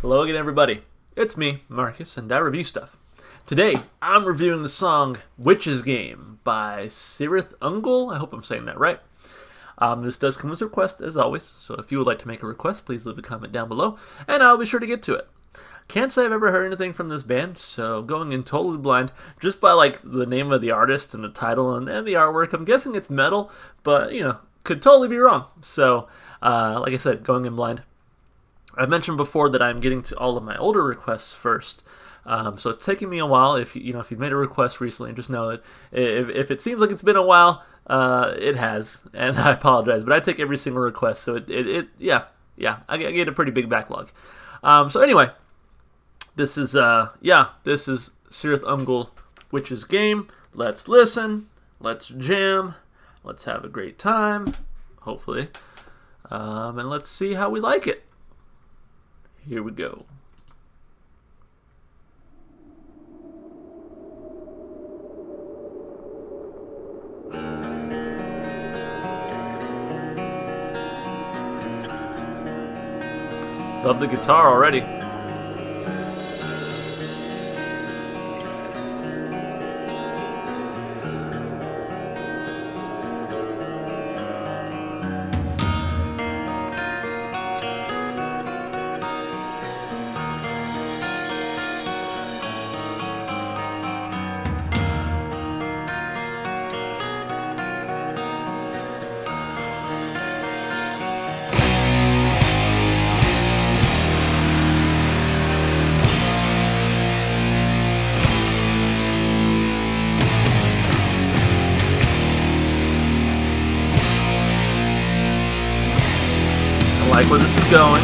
Hello again, everybody. It's me, Marcus, and I review stuff. Today, I'm reviewing the song Witch's Game by Cirith Ungol. I hope I'm saying that right. This does come as a request, as always, so if you would like to make a request, please leave a comment down below, and I'll be sure to get to it. Can't say I've ever heard anything from this band, so going in totally blind, just by the name of the artist and the title and the artwork, I'm guessing it's metal, but, could totally be wrong. So, like I said, going in blind. I mentioned before that I'm getting to all of my older requests first, so it's taking me a while. If you've made a request recently, just know that if it seems like it's been a while, it has, and I apologize. But I take every single request, so I get a pretty big backlog. So anyway, this is Cirith Ungol, Witch's Game. Let's listen, let's jam, let's have a great time, hopefully, and let's see how we like it. Here we go. Love the guitar already. I like where this is going.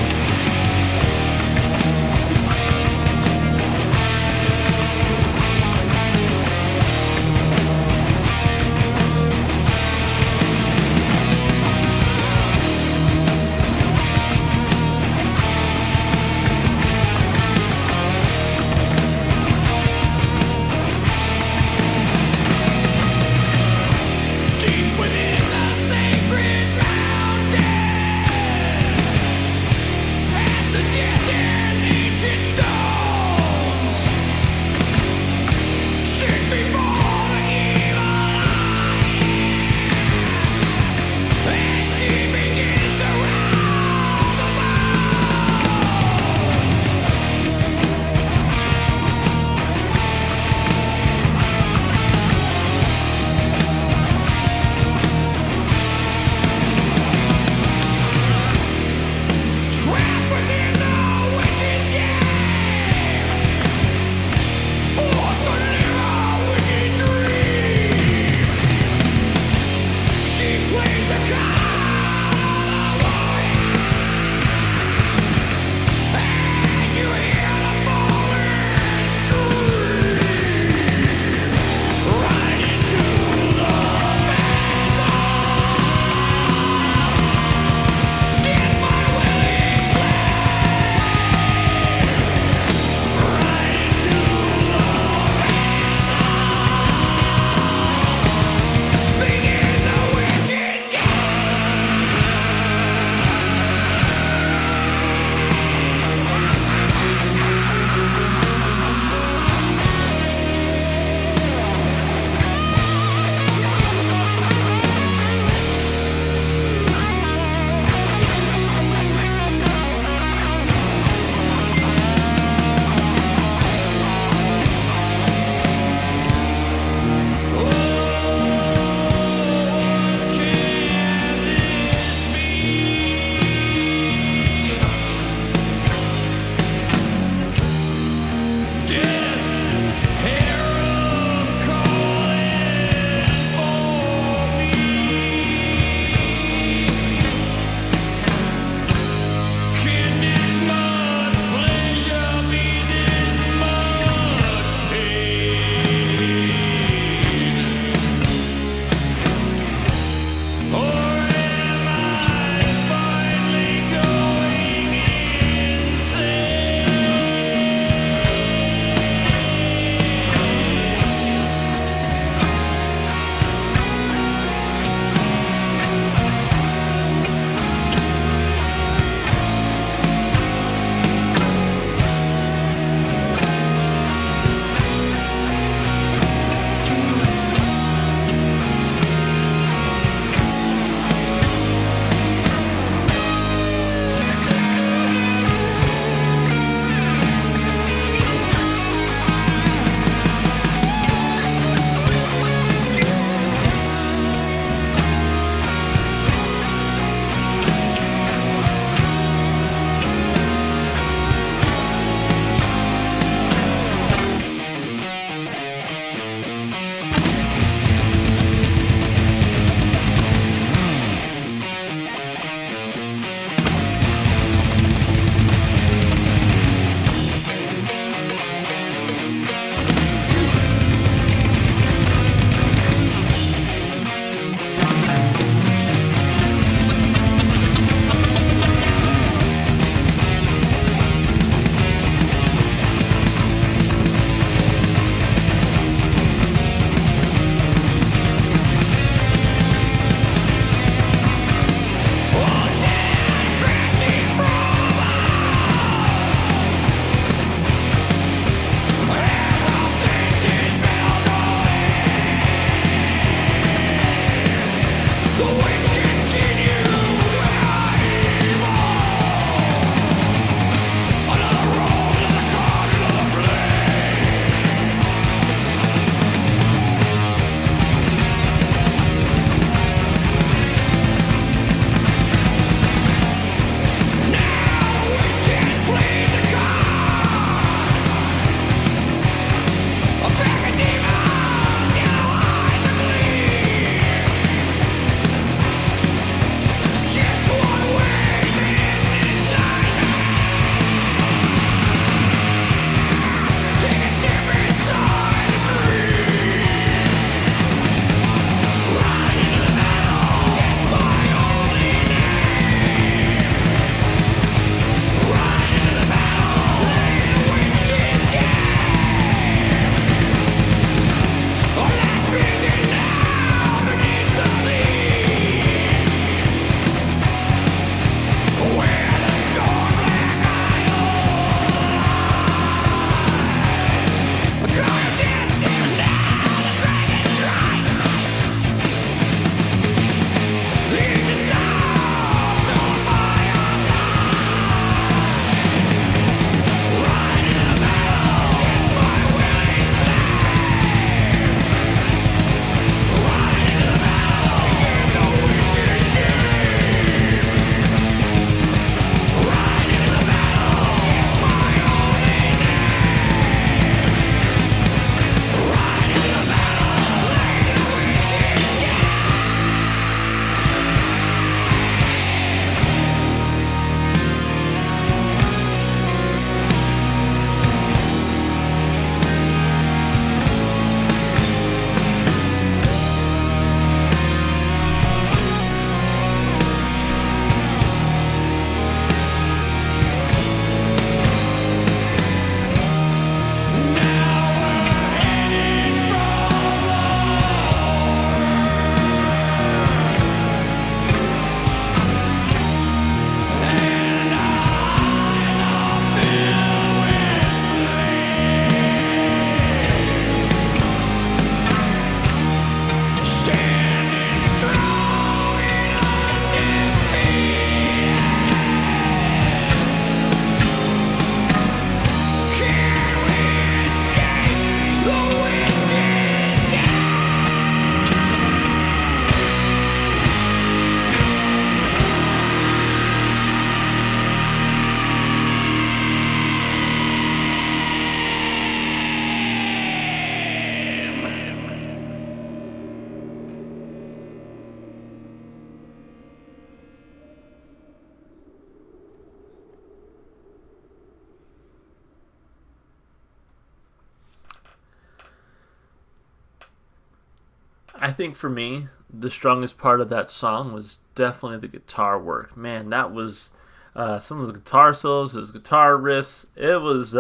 I think for me, the strongest part of that song was definitely the guitar work. Man, that was some of the guitar solos, his guitar riffs. It was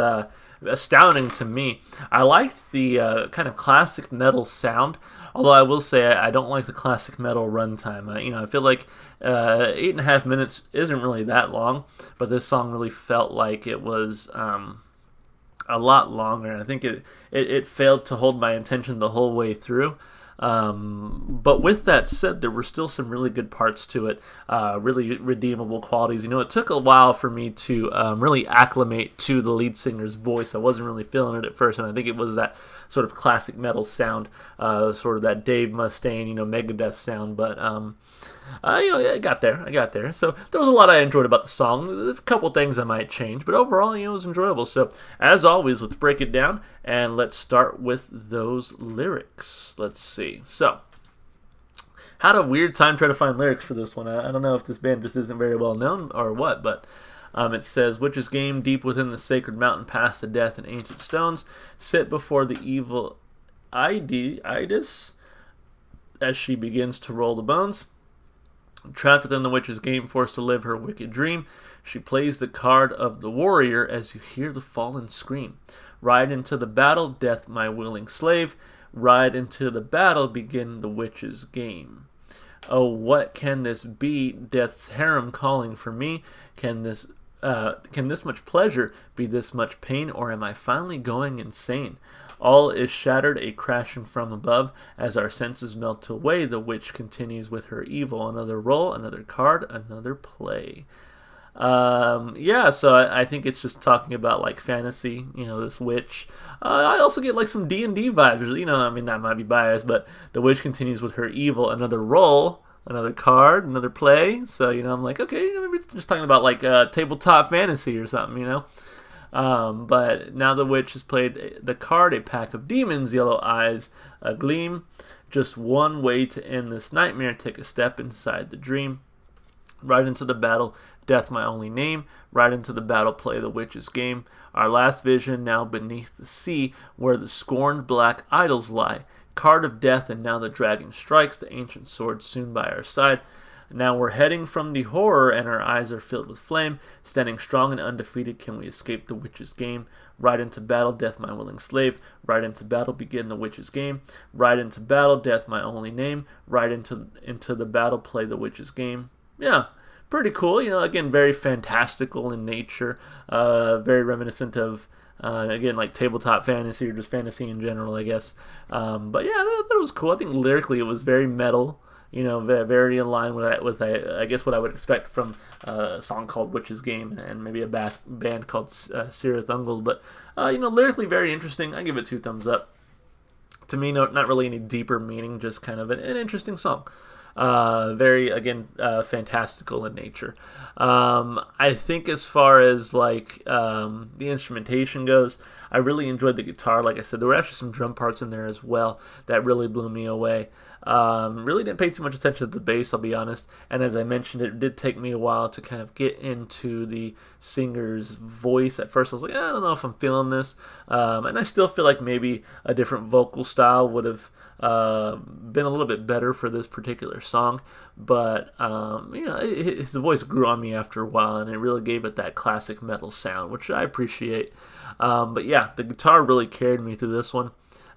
astounding to me. I liked the kind of classic metal sound, although I will say I don't like the classic metal runtime. I feel like 8.5 minutes isn't really that long, but this song really felt like it was a lot longer. And I think it failed to hold my attention the whole way through. But with that said, there were still some really good parts to it, really redeemable qualities. It took a while for me to really acclimate to the lead singer's voice. I wasn't really feeling it at first, and I think it was that sort of classic metal sound, sort of that Dave Mustaine, Megadeth sound. But I got there. So there was a lot I enjoyed about the song. A couple things I might change, but overall, it was enjoyable. So as always, let's break it down and let's start with those lyrics. Let's see. So, had a weird time trying to find lyrics for this one. I don't know if this band just isn't very well known or what, but it says, "Witch's game deep within the sacred mountain, past the death and ancient stones, sit before the evil Idis as she begins to roll the bones. Trapped within the witch's game, forced to live her wicked dream, she plays the card of the warrior as you hear the fallen scream. Ride into the battle, death my willing slave. Ride into the battle, begin the witch's game. Oh, what can this be? Death's harem calling for me. Can this much pleasure be this much pain, or am I finally going insane? All is shattered, a crashing from above. As our senses melt away, the witch continues with her evil. Another roll, another card, another play." So I think it's just talking about like fantasy, this witch. I also get like some D&D vibes, that might be biased, but the witch continues with her evil. Another roll, another card, another play. So, I'm like, okay, maybe it's just talking about like tabletop fantasy or something, But now the witch has played the card, a pack of demons, yellow eyes, a gleam. Just one way to end this nightmare, take a step inside the dream. Right into the battle, death my only name. Right into the battle, play the witch's game. Our last vision now beneath the sea, where the scorned black idols lie. Card of death, and now the dragon strikes, the ancient sword soon by our side. Now we're heading from the horror, and our eyes are filled with flame. Standing strong and undefeated, can we escape the witch's game? Ride into battle, death my willing slave. Ride into battle, begin the witch's game. Ride into battle, death my only name. Ride into the battle, play the witch's game. Yeah, pretty cool. Again, very fantastical in nature. Very reminiscent of, again, like tabletop fantasy or just fantasy in general, I guess. But yeah, that was cool. I think lyrically it was very metal. Very in line with I guess what I would expect from a song called Witch's Game and maybe a band called Cirith Ungol. But, lyrically very interesting. I give it 2 thumbs up. To me, not really any deeper meaning, just kind of an interesting song. Very, again, fantastical in nature. I think as far as, like, the instrumentation goes, I really enjoyed the guitar. Like I said, there were actually some drum parts in there as well that really blew me away. Really didn't pay too much attention to the bass, I'll be honest. And as I mentioned, it did take me a while to kind of get into the singer's voice. At first, I was like, I don't know if I'm feeling this. And I still feel like maybe a different vocal style would have been a little bit better for this particular song. But, his voice grew on me after a while, and it really gave it that classic metal sound, which I appreciate. But yeah, the guitar really carried me through this one.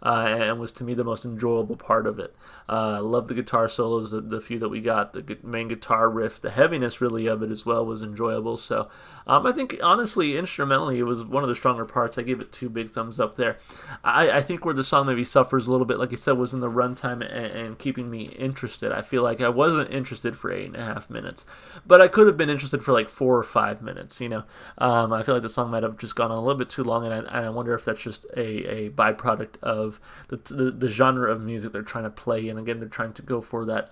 And was to me the most enjoyable part of it. I love the guitar solos, the few that we got, the main guitar riff, the heaviness really of it as well was enjoyable. So I think honestly, instrumentally, it was one of the stronger parts. I gave it 2 big thumbs up there. I think where the song maybe suffers a little bit, like I said, was in the runtime and keeping me interested. I feel like I wasn't interested for 8.5 minutes, but I could have been interested for like 4 or 5 minutes. I feel like the song might have just gone on a little bit too long, and I wonder if that's just a byproduct of the genre of music they're trying to play, and again they're trying to go for that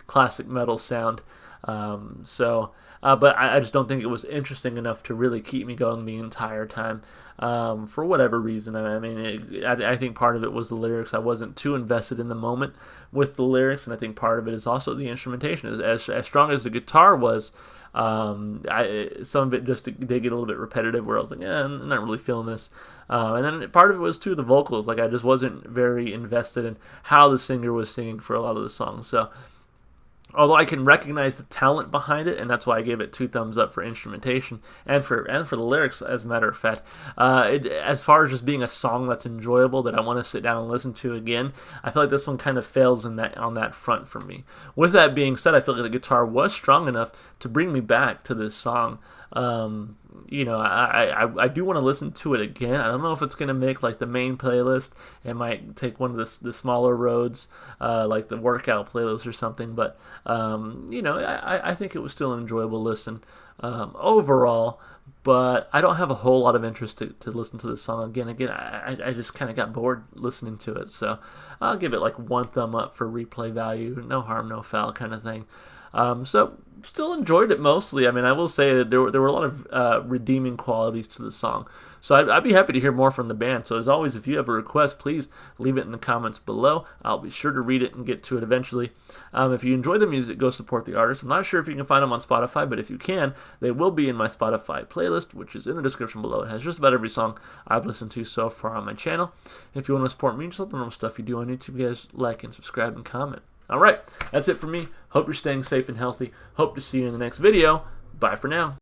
classic metal sound. But I just don't think it was interesting enough to really keep me going the entire time, for whatever reason. I think part of it was the lyrics. I wasn't too invested in the moment with the lyrics, and I think part of it is also the instrumentation. As strong as the guitar was, Some of it just did get a little bit repetitive, where I was like, I'm not really feeling this. And then part of it was too the vocals. Like I just wasn't very invested in how the singer was singing for a lot of the songs. So although I can recognize the talent behind it, and that's why I gave it 2 thumbs up for instrumentation and for the lyrics, as a matter of fact. As far as just being a song that's enjoyable that I want to sit down and listen to again, I feel like this one kind of fails on that front for me. With that being said, I feel like the guitar was strong enough to bring me back to this song. I do want to listen to it again. I don't know if it's going to make like the main playlist. It might take one of the smaller roads, like the workout playlist or something. But I think it was still an enjoyable listen overall. But I don't have a whole lot of interest to listen to this song again. I just kind of got bored listening to it. So I'll give it like 1 thumb up for replay value. No harm, no foul kind of thing. So still enjoyed it mostly. I mean, I will say that there were a lot of redeeming qualities to the song. So I'd be happy to hear more from the band. So as always, if you have a request, please leave it in the comments below. I'll be sure to read it and get to it eventually. If you enjoy the music, go support the artist. I'm not sure if you can find them on Spotify, but if you can, they will be in my Spotify playlist, which is in the description below. It has just about every song I've listened to so far on my channel. If you want to support me, just let them know stuff you do on YouTube. You guys like and subscribe and comment. All right, that's it for me. Hope you're staying safe and healthy. Hope to see you in the next video. Bye for now.